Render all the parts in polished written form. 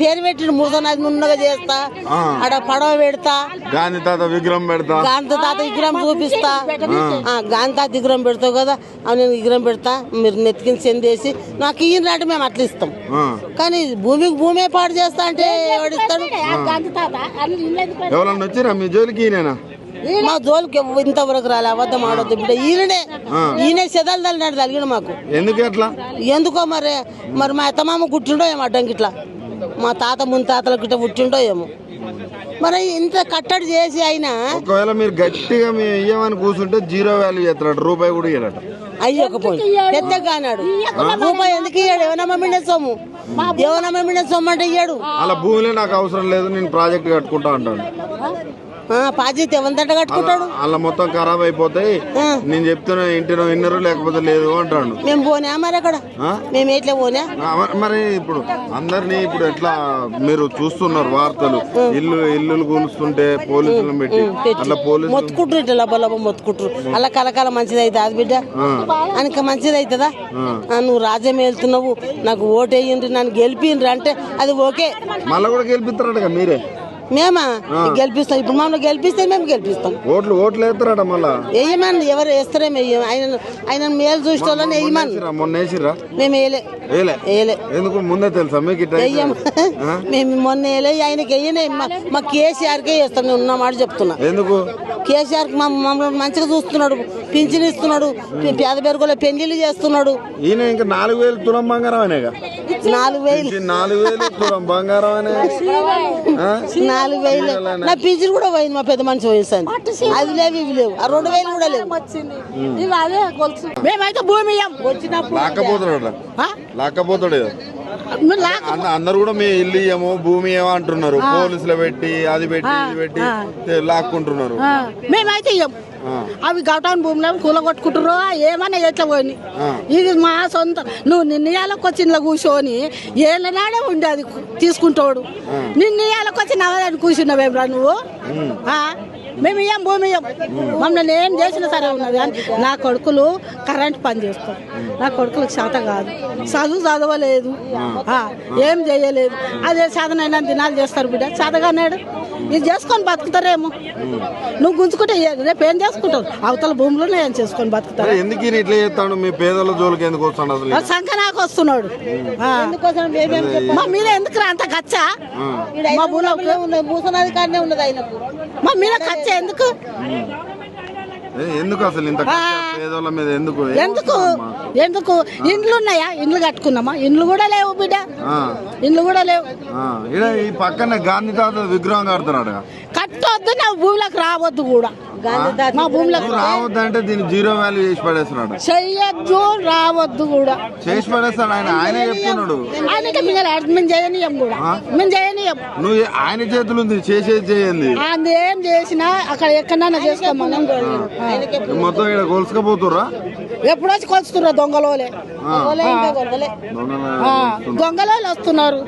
పేరు పెట్టిండు మూసనాది మున్నగా చేస్తా ఆడ పడవ పెడతా గాంధీ తాత విగ్రహం పెడతా గాంధీ తాత విగ్రహం చూపిస్తా గాంధీ తాత విగ్రహం పెడతావు కదా అవి నేను విగ్రహం పెడతా మీరు నెత్తికిని చెందేసి నాకు ఈయన అంటే మేము అట్లా ఇస్తాం కానీ భూమికి భూమే పాడు చేస్తా అంటే ఎవడిస్తాడు ఎవరన్నా వచ్చారా మీ జోలికి ఈయన మా జోలికి ఇంతవరకు రాలే అబద్ధం ఆడొద్దు బిడ్డ ఈయనే సెదలు తల్లినాడు తలిగిన మాకు ఎందుకు అట్లా ఎందుకో మరి మా అత్తమామ కుట్టిండో ఏమో అడ్డంకి ఇట్లా మా తాత ముత్తాతలకు ఇట్లా పుట్టిండో ఏమో మరి ఇంత కట్టడి చేసి అయినా ఒకవేళ మీరు గట్టిగా మేము ఇయ్యమని కూర్చుంటే 0 వాల్యూ చేస్తాడు రూపాయి కూడా ఇయ్యాలట అయ్యకపోయి పెద్దగా అన్నాడు రూపాయి ఎందుకు ఇయ్యాడు ఏమన్నా మమ్మిండే సొమ్ము ఏమన్నా మమ్మిండే సొమ్ము అంటే ఇయ్యాడు అలా భూమిలో నాకు అవసరం లేదు నేను ప్రాజెక్ట్ కట్టుకుంటా అంటాడు పాజిటివ్ ఎవరిదంట కట్టుకుంటాడు అలా మొత్తం ఖరాబ్ అయిపోతాయి నేను చెప్తున్నా ఇంటినో విన్నరు లేకపోతే లేదు అంటాడు మేము పోనా మరి అక్కడ మేము ఎట్లా పోనా మరి ఇప్పుడు అందరినీ ఇప్పుడు ఎట్లా మీరు చూస్తున్నారు వార్తలు ఇల్లు కూలుస్తుంటే పోలీసులను పెట్టి అట్లా పోలీసు మొత్తుకుంటారు ఇట్లా లబ్బ మొత్తుకుంటారు అలా కలకాల మంచిది అవుతుంది బిడ్డ అనక మంచిది అవుతుందా నువ్వు రాజ్యం వెళ్తున్నావు నాకు ఓటు వేయండి నన్ను గెలిపిండ్రు అంటే అది ఓకే మళ్ళీ కూడా గెలిపిస్తారట మీరే మేమా గెలిపిస్తాం ఇప్పుడు మమ్మల్ని గెలిపిస్తే మేము గెలిపిస్తాం ఓట్లు వేస్తారట మళ్ళా వేయమని ఎవరు వేస్తారేమో ఆయన మేలు చూసిన వాళ్ళని వేయమని మొన్న వేసిరా మేము వేయలే ఎందుకు ముందే తెలుసా మీకు వేయము మేము మొన్న వేయలే ఆయనకి వేయనే మా కేసీఆర్కే వేస్తాం నేను ఉన్న మాట చెప్తున్నా ఎందుకు కేసీఆర్ మమ్మల్ని మంచిగా చూస్తున్నాడు పింఛన్ ఇస్తున్నాడు పేద పెరుగులో పెళ్లిళ్ళు చేస్తున్నాడు ఈయన ఇంకా 4000 తులం బంగారం అనేగా 4000 తులం బంగారం అనే 4000 నా పింఛన్ కూడా పోయింది మా పెద్ద మనిషి వయసు అది లేవు ఇవి లేవు ఆ 2000 కూడా లేవు మేమైతే భూమి వచ్చినప్పుడు లాక్కపోతాడు అందరు కూడా మీ ఇల్లు ఇయ్యము భూమి ఏమో అంటున్నారు పోలీసులు పెట్టి అది పెట్టి ఇది పెట్టి లాక్కుంటున్నారు మేమైతే ఇయ్యం అవి గౌటాన్ భూమిలో కూలగొట్టుకుంటారు ఏమన్నా ఎట్లా పోయి ఇది మా సొంత నువ్వు నిర్ణయాలకు వచ్చి ఇంట్లో కూర్చొని ఏళ్ళనాడే ఉండి అది తీసుకుంటాడు నిర్ణయాలకు వచ్చి నవ్వదని కూర్చున్నావేమ్రా నువ్వు మేము ఇయ్యం భూమి ఇయ్యం మమ్మల్ని ఏం చేసినా సరే ఉన్నది కానీ నా కొడుకులు కరెంట్ పని చేస్తారు నా కొడుకులకు శాత కాదు చదవలేదు ఏం చేయలేదు అదే సాధనైనా దినాలు చేస్తారు బిడ్డ చదవగానేడు ఇది చేసుకొని బతుకుతారేమో నువ్వు గుంజుకుంటే రేపు ఏం చేసుకుంటావు అవతల భూమిలోనే ఏం చేసుకొని బతుకుతారు ఎందుకు ఇట్లా చేస్తాడు మీ పేదల జోలికి ఎందుకు వస్తాడు సంకనాకు వస్తున్నాడు మా మీద ఎందుకు అంత గచ్చా మా భూసనాది కాడనే ఉన్నది ఆయనకు మా మీద గచ్చ ఎందుకు ఎందుకు అసలు ఇంత పేదోళ్ళ మీద ఎందుకు ఎందుకు ఇండ్లు ఉన్నాయా ఇండ్లు కట్టుకున్నామా ఇండ్లు కూడా లేవు బిడ్డ ఇండ్లు కూడా లేవు ఈ పక్కన గాంధీ తాత విగ్రహం కడుతున్నాడు కట్టొద్దు నా భూమిలోకి రావద్దు కూడా మా భూమిలోకి రావద్దు అంటే దీన్ని 0 వాల్యూ చేసి పడేస్తున్నాడు చెయ్యొద్దు రావద్దు కూడా చేసి పడేస్తాడు ఆయన చెప్తున్నాడు ఆయనకి మేము చేయనీయం కూడా మేము చేయనీయం నువ్వు ఆయన చేతులు ఉంది చేసేది చేయండి ఏం చేసినా అక్కడ ఎక్కడన్నా చేసుకోమని మొత్తం ఇక్కడ కొలుసుకపోతుర్రా ఎప్పుడు వచ్చి కొలుస్తుర్రా దొంగలోలే దొంగలోలు వస్తున్నారు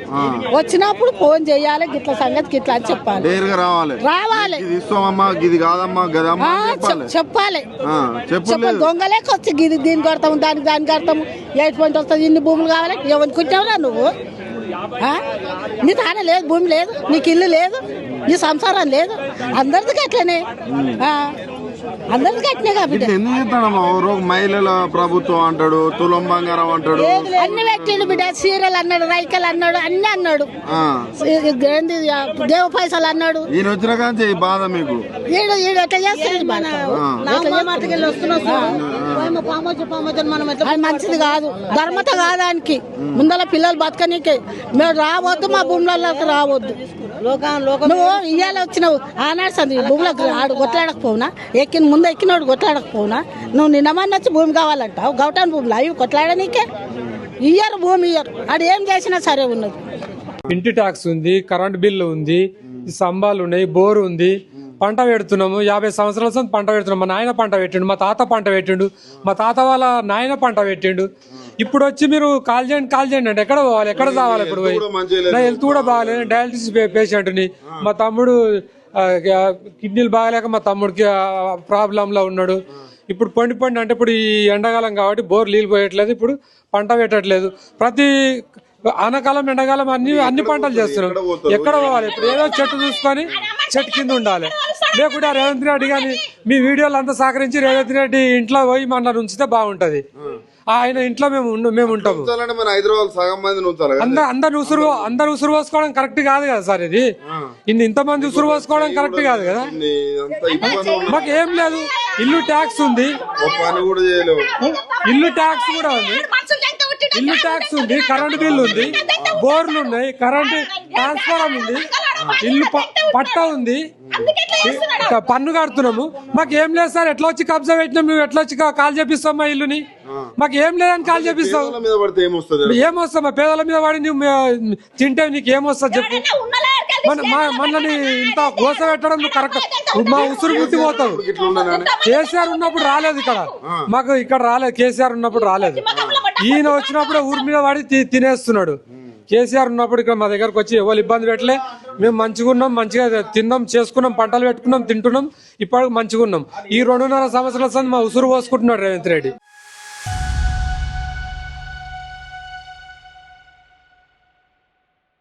వచ్చినప్పుడు ఫోన్ చేయాలి గిట్ల సంగతి గిట్లా అని చెప్పాలి రావాలి ఇది కాదమ్మా చెప్పాలి దొంగలేక వచ్చి గిది దీనికి కడతాము దానికి కడతాము 8 పాయింట్ వస్తుంది ఇన్ని భూములు కావాలి ఎవరికి కుట్టావురా నువ్వు నీ తానే లేదు భూమి లేదు నీకు ఇల్లు లేదు నీ సంసారం లేదు అందరిది అట్లనే అందరిది కట్టినే కాబట్టి మహిళల ప్రభుత్వం అంటాడు తులం బంగారం అంటాడు అన్ని పెట్టిండు బిడ్డ సీరియల్ అన్నాడు రైకల్ అన్నాడు అన్ని అన్నాడు దేవ పైసలు అన్నాడు ఈయన వచ్చిన కానీ బాధ మీకు ఈడు ఎట్లా చేస్తాడు మంచిది కాదు ధర్మత కాదానికి ముందర పిల్లలు బతకనీకే మేము రావద్దు మా భూములలోకి రావద్దు నువ్వు ఇయ్యాల వచ్చినావు ఆనాడు సంది భూములకు ఆడు కొట్లాడకపోవునా ముందు ఎక్కినోడు కొట్లాడకపోవునా నువ్వు నిన్నమని వచ్చి భూమి కావాలంటావు గౌటాన్ భూములు అవి కొట్లాడనీకే ఇయ్యరు భూమి ఇయ్యరు ఆడు ఏం చేసినా సరే ఉన్నది ఇంటి ట్యాక్స్ ఉంది కరెంట్ బిల్లు ఉంది స్తంభాలు ఉన్నాయి బోరు ఉంది పంట పెడుతున్నాము 50 సంవత్సరాల సంది పంట పెడుతున్నాం మా నాయన పంట పెట్టిండు మా తాత పంట పెట్టిండు మా తాత వాళ్ళ నాయన పంట పెట్టిండు ఇప్పుడు వచ్చి మీరు కాల్ చేయండి అంటే ఎక్కడ పోవాలి ఎక్కడ రావాలి ఇప్పుడు పోయి నా హెల్త్ కూడా బాగాలేదు డయాలసిస్ పేషెంట్ని మా తమ్ముడు కిడ్నీలు బాగాలేక మా తమ్ముడికి ప్రాబ్లంలో ఉన్నాడు ఇప్పుడు పండి అంటే ఇప్పుడు ఈ ఎండాకాలం కాబట్టి బోర్ నీళ్ళు పోయట్లేదు ఇప్పుడు పంట పెట్టట్లేదు ప్రతి ఆనకాలం ఎండాకాలం అన్ని పంటలు చేస్తున్నాం. ఎక్కడ పోవాలి? ఇప్పుడు ఏదో చెట్టు చూసుకొని చెట్టు కింద ఉండాలి. లేకుంటే రేవంత్ రెడ్డి కానీ మీ వీడియోలు అంతా సహకరించి రేవంత్ రెడ్డి ఇంట్లో పోయి మన ఉంచితే బాగుంటది. ఆయన ఇంట్లో మేము ఉంటాము. మన హైదరాబాద్ సగం మంది అందరు ఉసురు పోసుకోవడం కరెక్ట్ కాదు కదా సార్. ఇది ఇంతమంది ఉసురు పోసుకోవడం కరెక్ట్ కాదు కదా. మాకు ఏం లేదు, ఇల్లు ట్యాక్స్ ఉంది, ఇల్లు ట్యాక్స్ కూడా ఉంది, ఇల్లు ట్యాక్స్ ఉంది, కరెంట్ బిల్లు ఉంది, బోర్లు ఉన్నాయి, కరెంట్ ట్రాన్స్ఫారం ఉంది, ఇల్లు పట్టా ఉంది, పన్ను కడుతున్నాము. మాకు ఏం లేదు సార్. ఎట్లా వచ్చి కబ్జా పెట్టినాం, మేము ఎట్లా వచ్చి కాల్ చేపిస్తాం మా ఇల్లుని? మాకు ఏం లేదని కాల్ చేపిస్తాం. ఏమొస్తామా పేదల మీద వాడి నువ్వు తింటే నీకు ఏమొస్తుంది చెప్పు? మనని ఇంత గోస పెట్టడం నువ్వు కరెక్ట్. మా ఉసురు గుర్తి పోతావు. కేసీఆర్ ఉన్నప్పుడు రాలేదు ఇక్కడ, మాకు ఇక్కడ రాలేదు. కేసీఆర్ ఉన్నప్పుడు రాలేదు. ఈయన వచ్చినప్పుడు ఊరి మీద వాడి తినేస్తున్నాడు. కేసీఆర్ ఉన్నప్పుడు ఇక్కడ మా దగ్గరకు వచ్చి ఎవరు ఇబ్బంది పెట్టలే. మేము మంచిగా ఉన్నాం, మంచిగా తిన్నాం, చేసుకున్నాం, పంటలు పెట్టుకున్నాం, తింటున్నాం. ఇప్పుడు మంచిగా ఉన్నాం. ఈ 2.5 సంవత్సరాల మా ఉసురు పోసుకుంటున్నాడు రేవంత్ రెడ్డి.